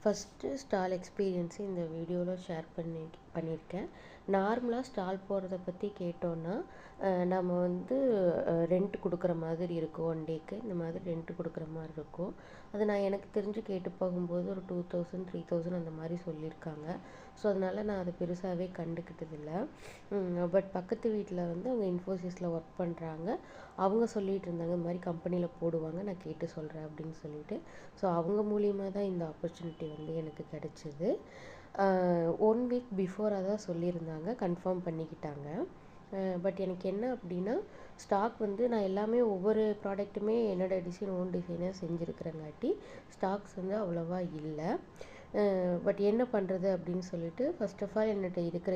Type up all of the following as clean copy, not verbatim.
First stall experience இந்த வீடியோவில் share பண்ணியிருக்கேன். நார்மலாக ஸ்டால் போடுறத பற்றி கேட்டோன்னா நம்ம வந்து ரெண்ட் கொடுக்குற மாதிரி இருக்கும். 1 டேக்கு இந்த மாதிரி ரெண்ட் கொடுக்குற மாதிரி இருக்கும். அது நான் எனக்கு தெரிஞ்சு கேட்டு போகும்போது ஒரு 2000 3000 அந்த மாதிரி சொல்லியிருக்காங்க. ஸோ அதனால் நான் அதை பெருசாகவே கண்டுக்கிட்டதில்ல. பட் பக்கத்து வீட்டில் வந்து அவங்க இன்ஃபோசிஸில் ஒர்க் பண்ணுறாங்க. அவங்க சொல்லிகிட்டு இருந்தாங்க இந்த மாதிரி கம்பெனியில் போடுவாங்க, நான் கேட்டு சொல்கிறேன் அப்படின்னு சொல்லிட்டு. ஸோ அவங்க மூலியமாக தான் இந்த ஆப்பர்ச்சுனிட்டி வந்து எனக்கு கிடச்சிது. 1 வீக் பிஃபோராக தான் சொல்லியிருந்தாங்க, கன்ஃபார்ம் பண்ணிக்கிட்டாங்க. பட் எனக்கு என்ன அப்படின்னா, ஸ்டாக் வந்து நான் எல்லாமே ஒவ்வொரு ப்ராடக்ட்டுமே என்னோடய ஓன் டிசைனாக செஞ்சுருக்கிறங்காட்டி ஸ்டாக்ஸ் வந்து அவ்வளோவா இல்லை. பட் என்ன பண்ணுறது அப்படின்னு சொல்லிட்டு ஃபர்ஸ்ட் ஆஃப் ஆல் என்கிட்ட இருக்கிற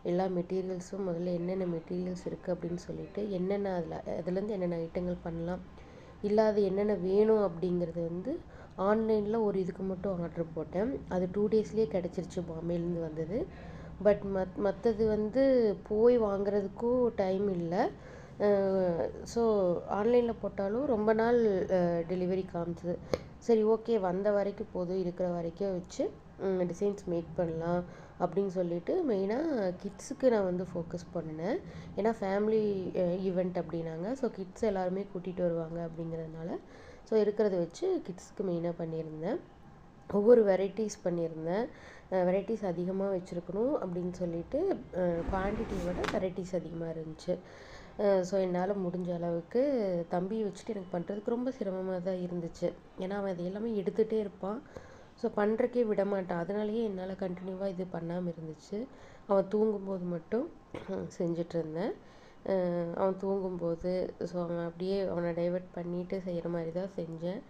எல்லா மெட்டீரியல்ஸும் முதல்ல என்னென்ன மெட்டீரியல்ஸ் இருக்குது அப்படின்னு சொல்லிட்டு என்னென்ன அதுலேருந்து என்னென்ன ஐட்டங்கள் பண்ணலாம், இல்லாத என்னென்ன வேணும் அப்படிங்கிறது வந்து ஆன்லைனில் ஒரு இதுக்கு மட்டும் ஆர்டர் போட்டேன். அது 2 டேஸ்லேயே கிடச்சிருச்சு, பாம்பேலேருந்து வந்தது. பட் மற்றது வந்து போய் வாங்குறதுக்கும் டைம் இல்லை. ஸோ ஆன்லைனில் போட்டாலும் ரொம்ப நாள் டெலிவரி காமிச்சது. சரி, ஓகே, வந்த வரைக்கும் போதும், இருக்கிற வரைக்கும் வச்சு டிசைன்ஸ் மேக் பண்ணலாம் அப்படின்னு சொல்லிட்டு மெயினாக கிட்ஸுக்கு நான் வந்து ஃபோக்கஸ் பண்ணினேன். ஏன்னா ஃபேமிலி ஈவெண்ட் அப்படின்னாங்க. ஸோ கிட்ஸ் எல்லாருமே கூட்டிகிட்டு வருவாங்க அப்படிங்கிறதுனால ஸோ இருக்கிறத வச்சு கிட்ஸுக்கு மெயினாக பண்ணியிருந்தேன். ஒவ்வொரு வெரைட்டிஸ் பண்ணியிருந்தேன். வெரைட்டிஸ் அதிகமாக வச்சுருக்கணும் அப்படின்னு சொல்லிட்டு குவான்டிட்டியை விட வெரைட்டிஸ் அதிகமாக இருந்துச்சு. ஸோ என்னால் முடிஞ்ச அளவுக்கு தம்பியை வச்சுட்டு எனக்கு பண்ணுறதுக்கு ரொம்ப சிரமமாக தான் இருந்துச்சு. ஏன்னா அவன் அது எல்லாமே எடுத்துகிட்டே இருப்பான். ஸோ பண்ணுறக்கே விட மாட்டான். அதனாலேயே என்னால் கண்டினியூவாக இது பண்ணாமல் இருந்துச்சு. அவன் தூங்கும்போது மட்டும் செஞ்சிட்ருந்தேன். அவன் தூங்கும்போது ஸோ அவன் அப்படியே அவனை டைவர்ட் பண்ணிவிட்டு செய்கிற மாதிரி தான் செஞ்சேன்.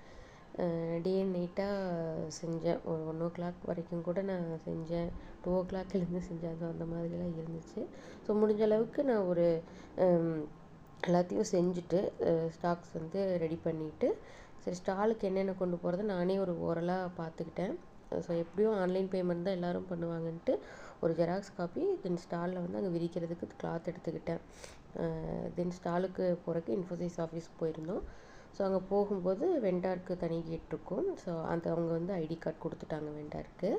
டே அண்ட் நைட்டாக செஞ்சேன். ஒரு 1:00 வரைக்கும் கூட நான் செஞ்சேன். 2:00 செஞ்சேன். அது அந்த மாதிரிலாம் இருந்துச்சு. ஸோ முடிஞ்ச அளவுக்கு நான் ஒரு எல்லாத்தையும் செஞ்சுட்டு ஸ்டாக்ஸ் வந்து ரெடி பண்ணிவிட்டு, சரி ஸ்டாலுக்கு என்னென்ன கொண்டு போகிறது நானே ஒரு ஓரலாக பார்த்துக்கிட்டேன். ஸோ எப்படியும் ஆன்லைன் பேமெண்ட் தான் எல்லோரும் பண்ணுவாங்கன்ட்டு ஒரு ஜெராக்ஸ் காப்பி, தென் ஸ்டாலில் வந்து அங்கே விரிக்கிறதுக்கு கிளாத் எடுத்துக்கிட்டேன். தென் ஸ்டாலுக்கு போகிறக்கு இன்ஃபோசிஸ் ஆஃபீஸ்க்கு போயிருந்தோம். ஸோ அங்கே போகும்போது வெண்டாருக்கு தனி கேட் இருக்கும். ஸோ அவங்க வந்து ஐடி கார்டு கொடுத்துட்டாங்க வெண்டாருக்கு.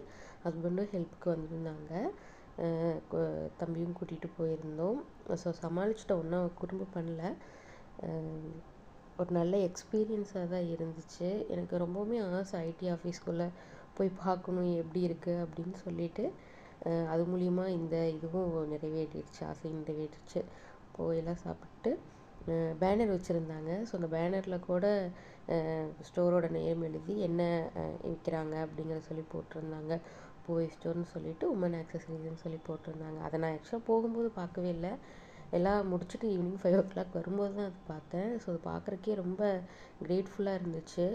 ஹஸ்பண்டும் ஹெல்ப்புக்கு வந்திருந்தாங்க. தம்பியும் கூட்டிகிட்டு போயிருந்தோம். ஸோ சமாளிச்சுட்ட ஒன்றும் குறும்பு பண்ணல. ஒரு நல்ல எக்ஸ்பீரியன்ஸாக தான் இருந்துச்சு. எனக்கு ரொம்பவுமே ஆசை ஐடி ஆஃபீஸ்க்குள்ளே போய் பார்க்கணும் எப்படி இருக்குது அப்படின்னு சொல்லிட்டு. அது மூலிமா இந்த இதுவும் நிறைவேறிடுச்சு, ஆசையும் நிறைவேறிடுச்சு. போயெல்லாம் சாப்பிட்டு பேனர் வச்சுருந்தாங்க. ஸோ அந்த பேனரில் கூட ஸ்டோரோட நேம் எழுதி என்ன விற்கிறாங்க அப்படிங்கிறத சொல்லி போட்டிருந்தாங்க. போய் ஸ்டோர்னு சொல்லிவிட்டு உமன் ஆக்சசரிஸ்ன்னு சொல்லி போட்டிருந்தாங்க. அதை நான் ஆக்சுவலாக போகும்போது பார்க்கவே இல்லை. எல்லாம் முடிச்சுட்டு ஈவினிங் 5:00 வரும்போது தான் அது பார்த்தேன். ஸோ அது பார்க்குறக்கே ரொம்ப கிரேட்ஃபுல்லாக இருந்துச்சு.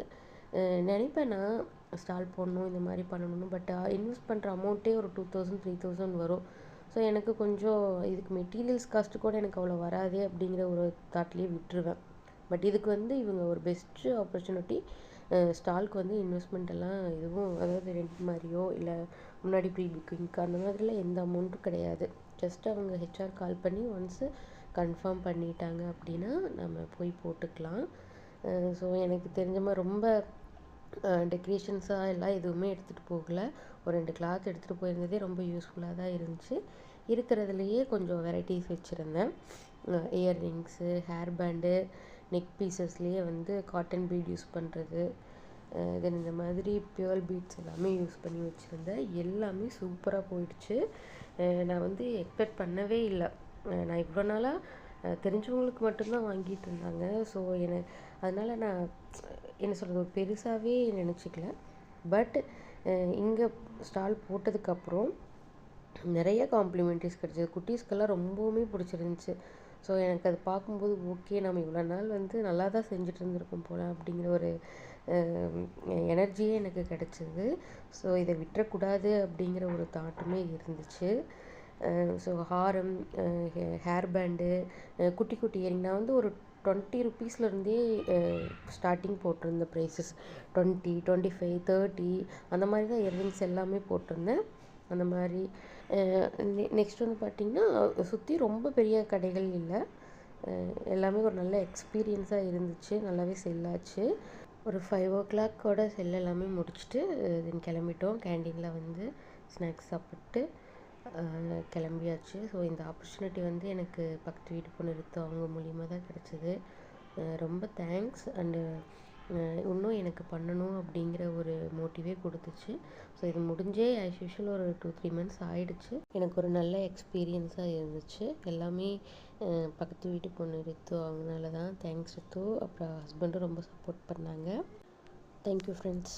நினைப்பேன் நான் ஸ்டால் போடணும், இந்த மாதிரி பண்ணணும்னு. பட் இன்வெஸ்ட் பண்ணுற அமௌண்ட்டே ஒரு 2000 3000 வரும். ஸோ எனக்கு கொஞ்சம் இதுக்கு மெட்டீரியல்ஸ் காஸ்ட்டு கூட எனக்கு அவ்வளோ வராதே அப்படிங்கிற ஒரு தாட்லேயே விட்டுருவேன். பட் இதுக்கு வந்து இவங்க ஒரு பெஸ்ட்டு ஆப்பர்ச்சுனிட்டி. ஸ்டாலுக்கு வந்து இன்வெஸ்ட்மெண்ட் எல்லாம் எதுவும், அதாவது ரெண்ட் மாதிரியோ இல்லை முன்னாடி ப்ரீ புக்கிங்க்கு அந்த மாதிரிலாம் எந்த அமௌண்ட்டும் கிடையாது. ஜஸ்ட் அவங்க ஹெச்ஆர் கால் பண்ணி ஒன்ஸு கன்ஃபார்ம் பண்ணிட்டாங்க அப்படின்னா நம்ம போய் போட்டுக்கலாம். ஸோ எனக்கு தெரிஞ்ச மாதிரி ரொம்ப டெக்கரேஷன்ஸாக எல்லாம் எதுவுமே எடுத்துகிட்டு போகல. ஒரு 2 கிளாத் எடுத்துகிட்டு போயிருந்ததே ரொம்ப யூஸ்ஃபுல்லாக தான் இருந்துச்சு. இருக்கிறதுலையே கொஞ்சம் வெரைட்டிஸ் வச்சுருந்தேன். இயர்ரிங்ஸு, ஹேர் பேண்டு, நெக் பீசஸ்லேயே வந்து காட்டன் பீட் யூஸ் பண்ணுறது, தென் இந்த மாதிரி பியூர் பீட்ஸ் எல்லாமே யூஸ் பண்ணி வச்சுருந்தேன். எல்லாமே சூப்பராக போயிடுச்சு. நான் வந்து எக்ஸ்பெக்ட் பண்ணவே இல்லை. நான் இவ்வளோ நாளாக தெரிஞ்சவங்களுக்கு மட்டும்தான் வாங்கிட்டு இருந்தாங்க. ஸோ அதனால் நான் என்ன சொல்கிறது, ஒரு பெருசாகவே நினச்சிக்கல. பட் இங்கே ஸ்டால் போட்டதுக்கப்புறம் நிறைய காம்ப்ளிமெண்ட்ரிஸ் கிடச்சிது. குட்டீஸ்க்கெல்லாம் ரொம்பவுமே பிடிச்சிருந்துச்சி. ஸோ எனக்கு அது பார்க்கும்போது ஓகே, நம்ம இவ்வளோ நாள் வந்து நல்லா தான் செஞ்சுட்டு இருந்திருக்கோம் போல் அப்படிங்கிற ஒரு எனர்ஜியே எனக்கு கிடச்சிது. ஸோ இதை விட்டுறக்கூடாது அப்படிங்கிற ஒரு தாட்டுமே இருந்துச்சு. ஸோ ஹாரம், ஹேர் பேண்டு, குட்டி குட்டி இயரிங் நான் வந்து ஒரு 20 ருப்பீஸ்லேருந்தே ஸ்டார்டிங் போட்டிருந்த ப்ரைஸஸ் 20, 25, 30 அந்த மாதிரி தான் இயர்ரிங்ஸ் எல்லாமே போட்டிருந்தேன். அந்த மாதிரி நெக்ஸ்ட் வந்து பார்த்திங்கன்னா சுற்றி ரொம்ப பெரிய கடைகள் இல்லை. எல்லாமே ஒரு நல்ல எக்ஸ்பீரியன்ஸாக இருந்துச்சு. நல்லாவே செல்லாச்சு. ஒரு 5 o'clock செல் எல்லாமே முடிச்சுட்டு தென் கிளம்பிட்டோம். கேண்டீனில் வந்து ஸ்நாக்ஸ் சாப்பிட்டு கிளம்பியாச்சு. ஸோ இந்த ஆப்பர்ச்சுனிட்டி வந்து எனக்கு பக்கத்து வீட்டு பொண்ணு ரித்து அவங்க மூலியமாக தான் கிடச்சிது. ரொம்ப தேங்க்ஸ். அண்டு இன்னும் எனக்கு பண்ணணும் அப்படிங்கிற ஒரு மோட்டிவே கொடுத்துச்சு. ஸோ இது முடிஞ்சே ஆஸ் யூஷுவல் ஒரு 2-3 months ஆயிடுச்சு. எனக்கு ஒரு நல்ல எக்ஸ்பீரியன்ஸாக இருந்துச்சு. எல்லாமே பக்கத்து வீட்டு பொண்ணு ரித்து அவங்கனால தான். தேங்க்ஸ் ரித்து. அப்புறம் ஹஸ்பண்டும் ரொம்ப சப்போர்ட் பண்ணாங்க. Thank you friends.